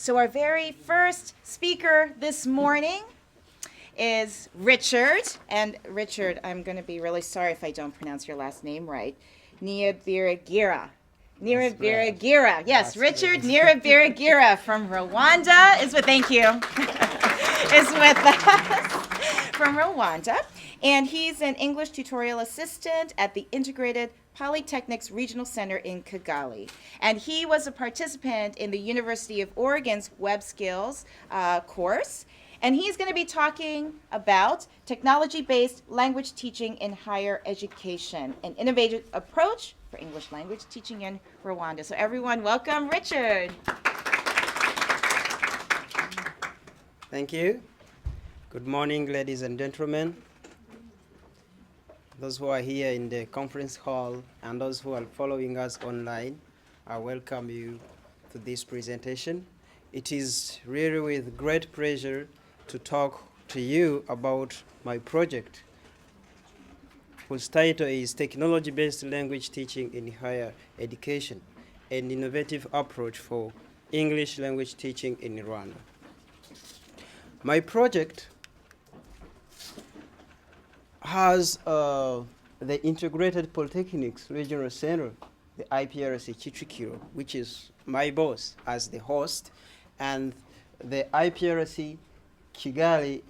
So our very first speaker this morning is Richard. And Richard, I'm going to be really sorry if I don't pronounce your last name right. Niyibigira. Niyibigira. Yes, Richard Niyibigira from Rwanda is with, thank you, is with us from Rwanda. And he's an English tutorial assistant at the Integrated Polytechnics Regional Center in Kigali. And he was a participant in the University of Oregon's Web Skills course. And he's going to be talking about technology-based language teaching in higher education, an innovative approach for English language teaching in Rwanda. So everyone, welcome Richard. Thank you. Good morning, ladies and gentlemen. Those who are here in the conference hall and those who are following us online, I welcome you to this presentation. It is really with great pleasure to talk to you about my project, whose title is Technology-Based Language Teaching in Higher Education, an innovative approach for English language teaching in Rwanda. My project has the Integrated Polytechnics Regional Center, the IPRC Chichikiro, which is my boss as the host, and the IPRC Kigali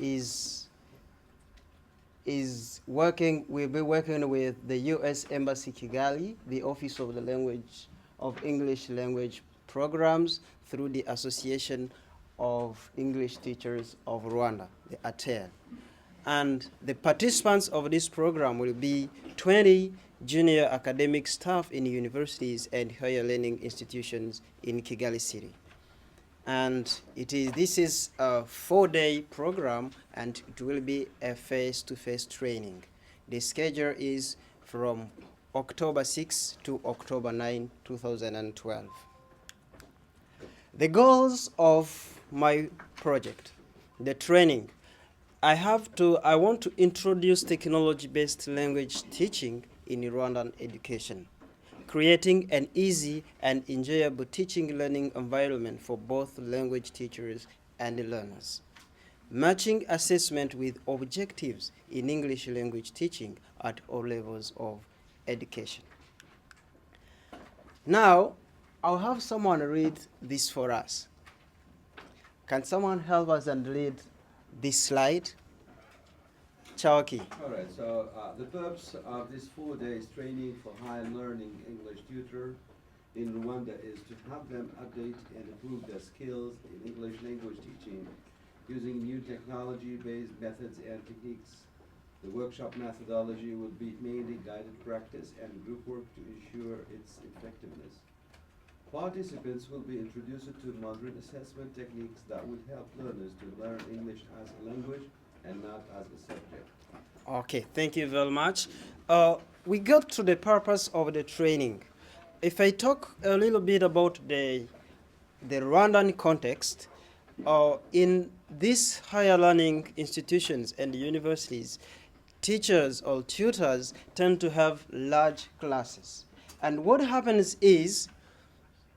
will be working with the U.S. Embassy Kigali, the Office of English Language Programs, through the Association of English Teachers of Rwanda, the ATEL. And the participants of this program will be 20 junior academic staff in universities and higher learning institutions in Kigali City. And this is a 4-day program, and it will be a face-to-face training. The schedule is from October 6 to October 9, 2012. The goals of my project, the training. I want to introduce technology-based language teaching in Rwandan education, creating an easy and enjoyable teaching learning environment for both language teachers and learners. Matching assessment with objectives in English language teaching at all levels of education. Now, I'll have someone read this for us. Can someone help us and read this slide? Chawaki. All right, so the purpose of this 4 days training for higher learning English tutor in Rwanda is to have them update and improve their skills in English language teaching using new technology-based methods and techniques. The workshop methodology will be mainly guided practice and group work to ensure its effectiveness. Participants will be introduced to modern assessment techniques that will help learners to learn English as a language and not as a subject. Okay, thank you very much. We got to the purpose of the training. If I talk a little bit about the Rwandan context, in these higher learning institutions and universities, teachers or tutors tend to have large classes. And what happens is,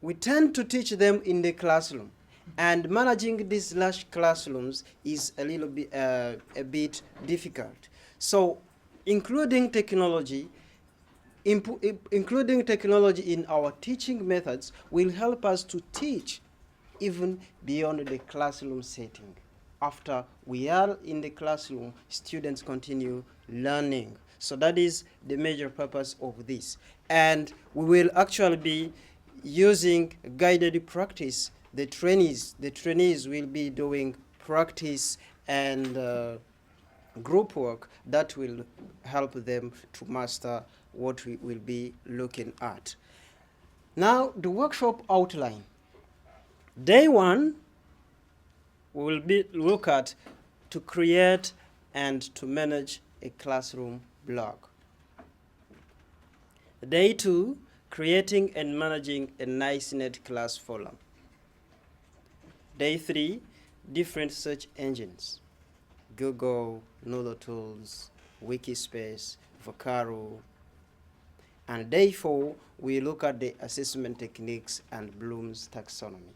we tend to teach them in the classroom, and managing these large classrooms is a bit difficult. So, including technology in our teaching methods will help us to teach even beyond the classroom setting. After we are in the classroom, students continue learning. So that is the major purpose of this. And we will actually be using guided practice. The trainees will be doing practice and group work that will help them to master what we will be looking at. Now, the workshop outline. Day 1, we will look at to create and to manage a classroom blog. Day 2, creating and managing a NiceNet class forum. Day 3, different search engines. Google, Nolo Tools, Wikispace, Vocaro. And day 4, we look at the assessment techniques and Bloom's taxonomy.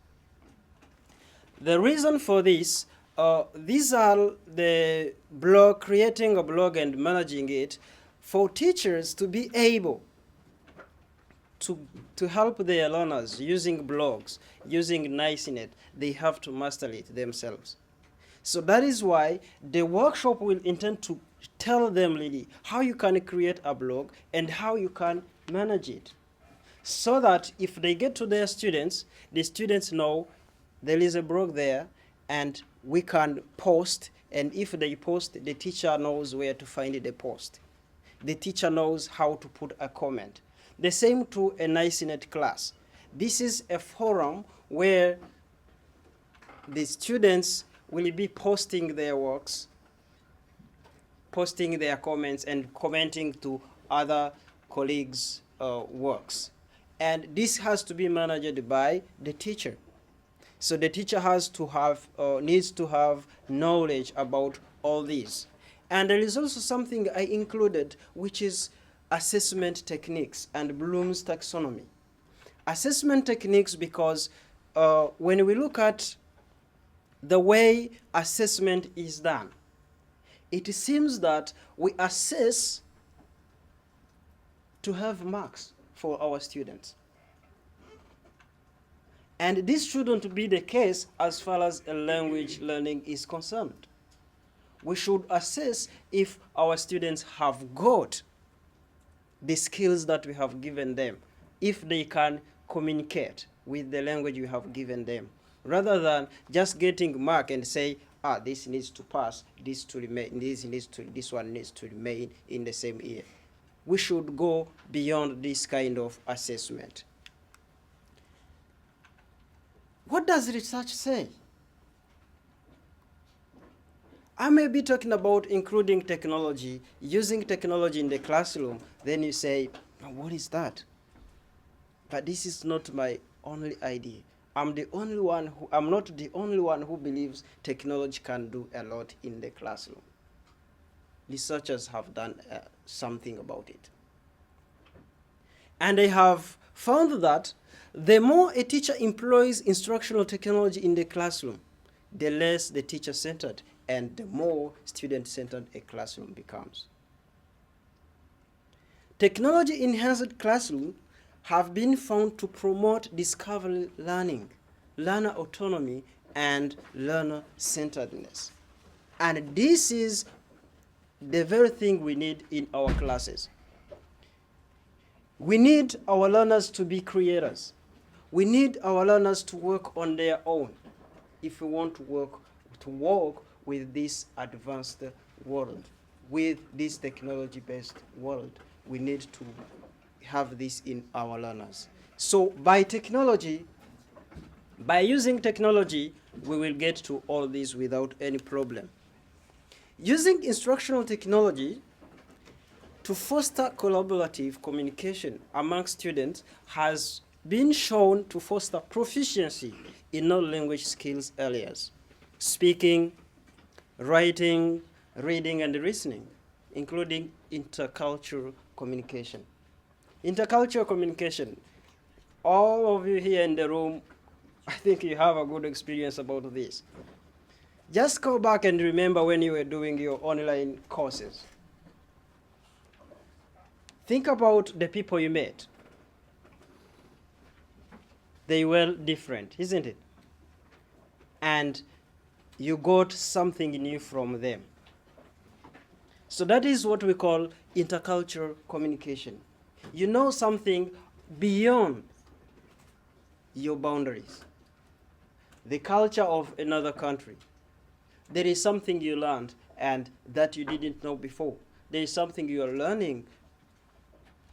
The reason for this, these are the blog, creating a blog and managing it for teachers to be able to help their learners using blogs, using NiceNet. They have to master it themselves. So that is why the workshop will intend to tell them really how you can create a blog and how you can manage it. So that if they get to their students, the students know there is a blog there and we can post, and if they post, the teacher knows where to find the post. The teacher knows how to put a comment. The same to a NiceNet class. This is a forum where the students will be posting their works, posting their comments, and commenting to other colleagues' works. And this has to be managed by the teacher. So the teacher has to have, needs to have knowledge about all these. And there is also something I included, which is assessment techniques and Bloom's taxonomy. Assessment techniques because when we look at the way assessment is done, it seems that we assess to have marks for our students. And this shouldn't be the case as far as language learning is concerned. We should assess if our students have got the skills that we have given them, if they can communicate with the language we have given them, rather than just getting mark and say, this needs to pass, this to remain, this one needs to remain in the same year. We should go beyond this kind of assessment. What does research say? I may be talking about including technology, using technology in the classroom. Then you say, what is that? But this is not my only idea. I'm not the only one who believes technology can do a lot in the classroom. Researchers have done something about it. And they have found that the more a teacher employs instructional technology in the classroom, the less the teacher-centered and the more student-centered a classroom becomes. Technology-enhanced classrooms have been found to promote discovery learning, learner autonomy, and learner-centeredness. And this is the very thing we need in our classes. We need our learners to be creators. We need our learners to work on their own if we want to work with this advanced world, with this technology-based world. We need to have this in our learners. So by using technology, we will get to all this without any problem. Using instructional technology to foster collaborative communication among students has been shown to foster proficiency in non-language skills areas: speaking, writing, reading, and listening, including intercultural communication. Intercultural communication, all of you here in the room, I think you have a good experience about this. Just go back and remember when you were doing your online courses. Think about the people you met. They were different, isn't it? And you got something new from them. So that is what we call intercultural communication. You know something beyond your boundaries, the culture of another country. There is something you learned and that you didn't know before. There is something you are learning.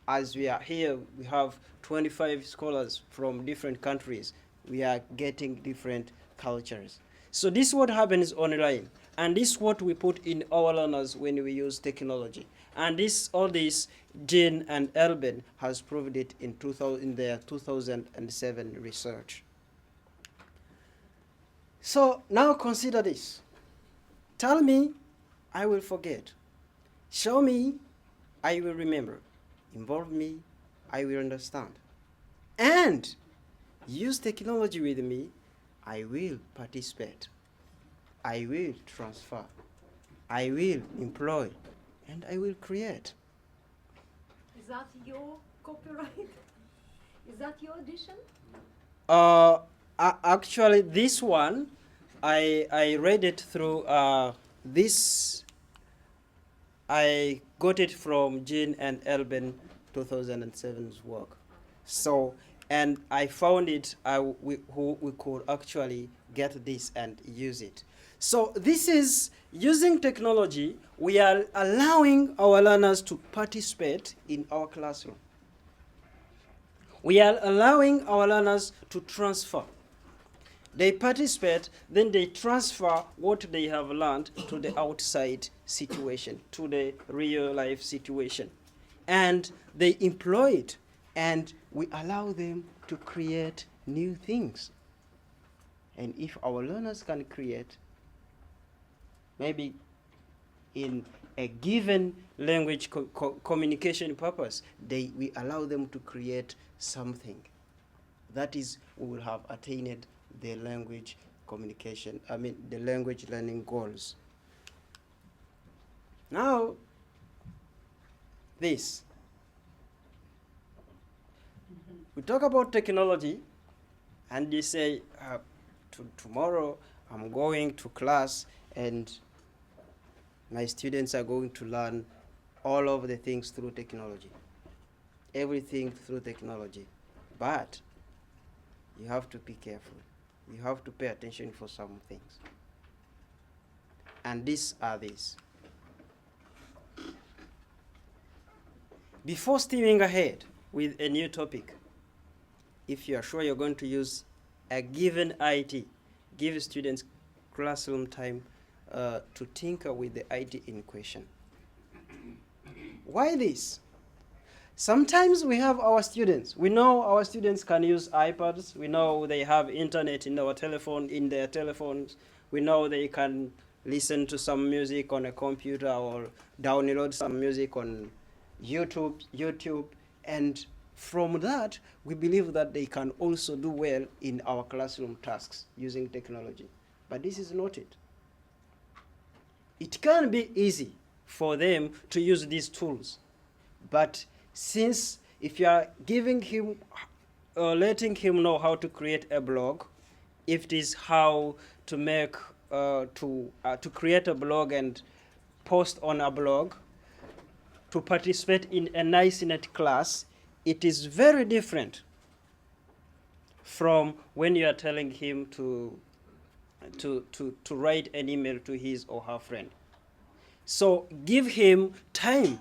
As we are here, we have 25 scholars from different countries. We are getting different cultures. So this is what happens online. And this is what we put in our learners when we use technology. And all this, Jean and Elben has proved it in their 2007 research. So now consider this. Tell me, I will forget. Show me, I will remember. Involve me, I will understand. And use technology with me, I will participate, I will transfer, I will employ, and I will create. Is that your copyright? Is that your edition? Actually, this one, I read it through this. I got it from Jean and Elben 2007's work. So, and I found it, we could actually get this and use it. So this is using technology, we are allowing our learners to participate in our classroom. We are allowing our learners to transfer. They participate, then they transfer what they have learned to the outside situation, to the real life situation. And they employ it, and we allow them to create new things. And if our learners can create, maybe in a given language communication purpose, we allow them to create something. That is, we will have attained the language communication, the language learning goals. Now, this. We talk about technology, and you say, tomorrow I'm going to class and my students are going to learn all of the things through technology. Everything through technology. But you have to be careful. You have to pay attention for some things. And these are these. Before steaming ahead with a new topic, if you are sure you're going to use a given IT, give students classroom time to tinker with the IT in question. Why this? Sometimes we have our students. We know our students can use iPads. We know they have internet in their telephones. We know they can listen to some music on a computer or download some music on YouTube. And from that, we believe that they can also do well in our classroom tasks using technology. But this is not it. It can be easy for them to use these tools. But since if you are giving him, letting him know how to create a blog, if it is how to make, to create a blog and post on a blog, to participate in a NiceNet class, it is very different from when you are telling him to write an email to his or her friend. So give him time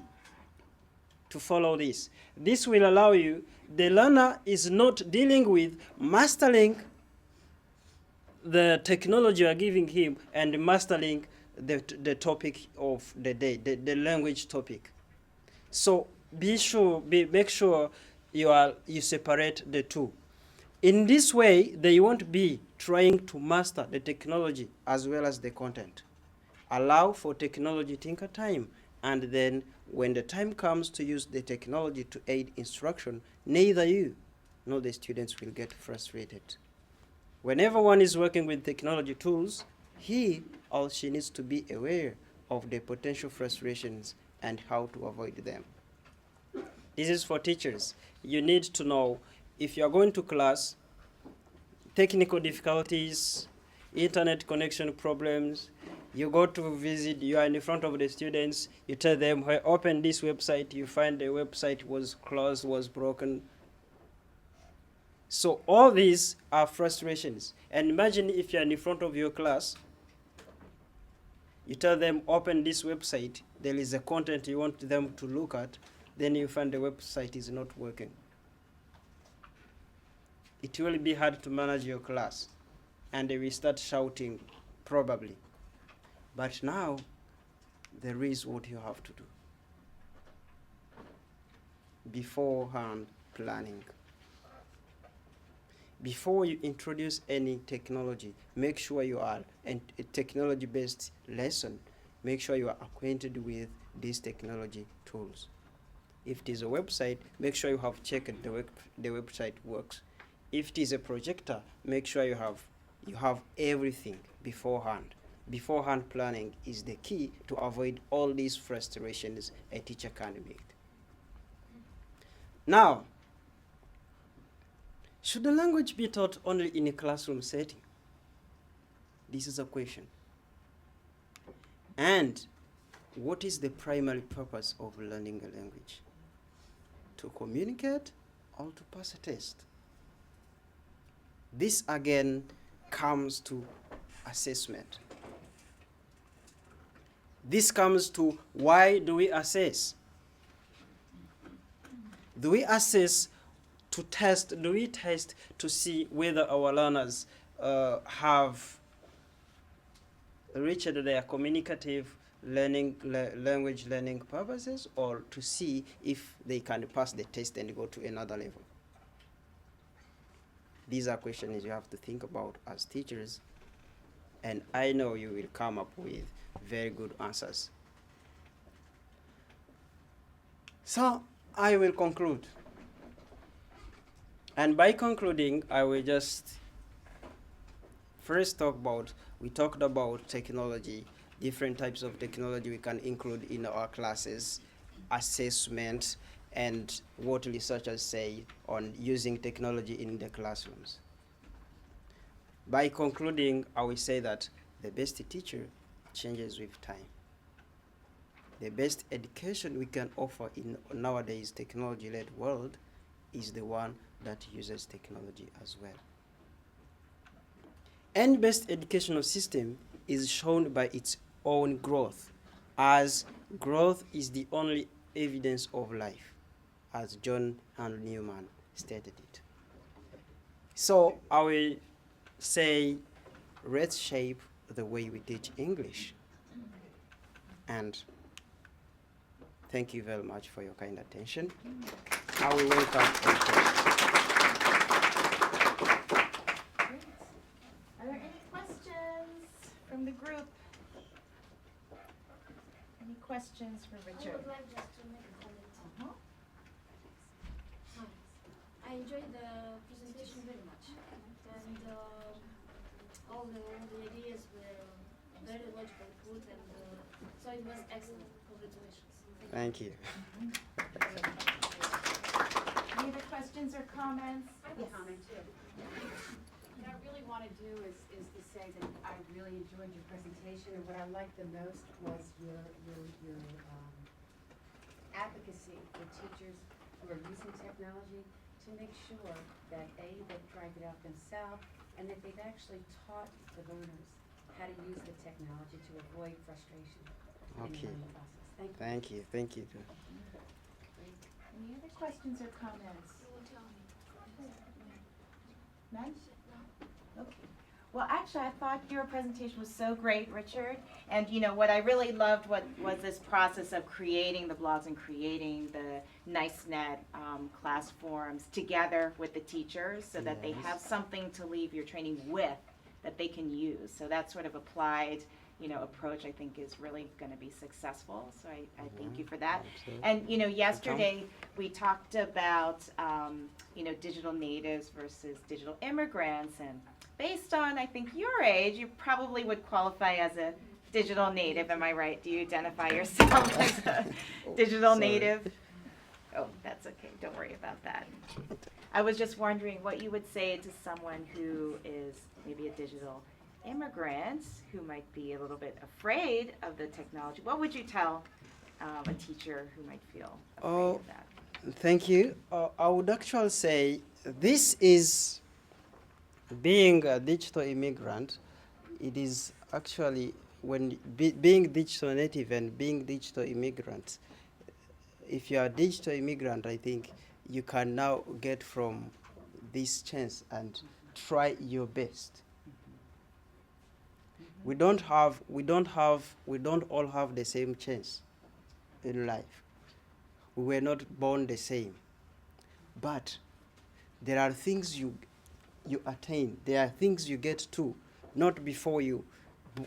to follow this. This will allow you, the learner is not dealing with mastering the technology you are giving him and mastering the topic of the day, the language topic. So make sure you separate the two. In this way, they won't be trying to master the technology as well as the content. Allow for technology tinker time, and then when the time comes to use the technology to aid instruction, neither you nor the students will get frustrated. Whenever one is working with technology tools, he or she needs to be aware of the potential frustrations and how to avoid them. This is for teachers. You need to know if you are going to class, technical difficulties, internet connection problems, you go to visit, you are in front of the students, you tell them, hey, open this website, you find the website was closed, was broken. So all these are frustrations. And imagine if you're in front of your class, you tell them, open this website, there is a content you want them to look at, then you find the website is not working. It will be hard to manage your class, and they will start shouting, probably. But now, there is what you have to do. Beforehand planning. Before you introduce any technology, make sure you are a technology-based lesson. Make sure you are acquainted with these technology tools. If it is a website, make sure you have checked the website works. If it is a projector, make sure you have everything beforehand. Beforehand planning is the key to avoid all these frustrations a teacher can meet. Now, should the language be taught only in a classroom setting? This is a question. And what is the primary purpose of learning a language? To communicate or to pass a test? This again comes to assessment. This comes to why do we assess? Do we assess to test? Do we test to see whether our learners have reached their communicative language learning purposes, or to see if they can pass the test and go to another level? These are questions you have to think about as teachers, and I know you will come up with very good answers. So I will conclude. And by concluding, I will just first we talked about technology, different types of technology we can include in our classes, assessment, and what researchers say on using technology in the classrooms. By concluding, I will say that the best teacher changes with time. The best education we can offer in nowadays technology-led world is the one that uses technology as well. And best educational system is shown by its own growth, as growth is the only evidence of life, as John and Newman stated it. So I will say, let's shape the way we teach English. And thank you very much for your kind attention. I will welcome all questions. Great. Are there any questions from the group? Any questions for I Richard? would like just to make a comment. Uh-huh. I enjoyed the presentation very much, and all the ideas were very logical, good, and so it was excellent. Congratulations. Thank you. Any other questions or comments? I have a comment too. What I really want to do is to say that I really enjoyed your presentation, and what I liked the most was your advocacy for teachers who are using technology to make sure that they've tried it out themselves, and that they've actually taught the learners how to use the technology to avoid frustration in the Okay. learning process. Thank you. Thank you. Any other questions or comments? You will tell me. None? Okay. Well, actually, I thought your presentation was so great, Richard. And you know, what I really loved was this process of creating the blogs and creating the NiceNet class forums together with the teachers so that they Yes. have something to leave your training with that they can use. So that sort of applied, approach I think is really going to be successful. So I thank you for that. Absolutely. And yesterday we talked about digital natives versus digital immigrants, and based on I think your age, you probably would qualify as a digital native. Am I right? Do you identify yourself as a digital Sorry. native? Oh, that's okay. Don't worry about that. I was just wondering what you would say to someone who is maybe a digital immigrant who might be a little bit afraid of the technology. What would you tell a teacher who might feel afraid of that? Thank you. I would actually say this is being a digital immigrant. It is actually when being digital native and being digital immigrant. If you are a digital immigrant, I think you can now get from this chance and try your best. We don't all have the same chance in life. We were not born the same. But there are things you attain. There are things you get to, not before you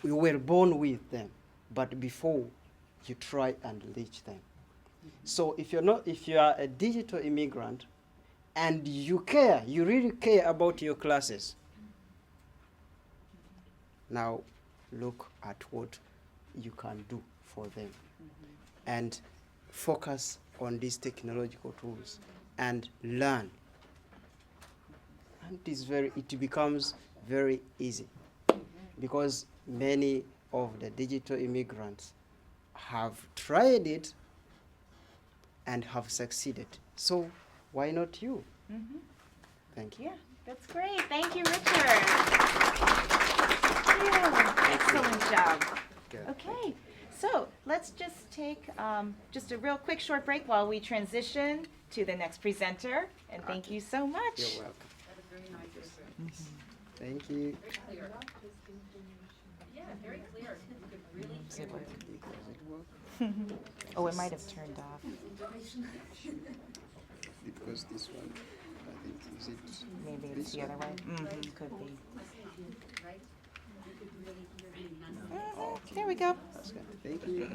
were born with them, but before you try and reach them. So if you are a digital immigrant and you really care about your classes, Now look at what you can do for them and focus on these technological tools and learn. And it becomes very easy because many of the digital immigrants have tried it and have succeeded. So why not you? Thank you. Yeah, that's great. Thank you, Richard. Thank you. Excellent job. Good. Okay, so let's just take just a real quick short break while we transition to the next presenter. And thank you so much. You're welcome. That was very nice. Thank you. Very clear. Yeah, very clear. You could really Does hear it work? Does it work? Oh, it might have turned off. Because this one, I think, is it? Maybe it's this the other one? way. Could be. right? You could really hear me. There we go. That's good. Thank you.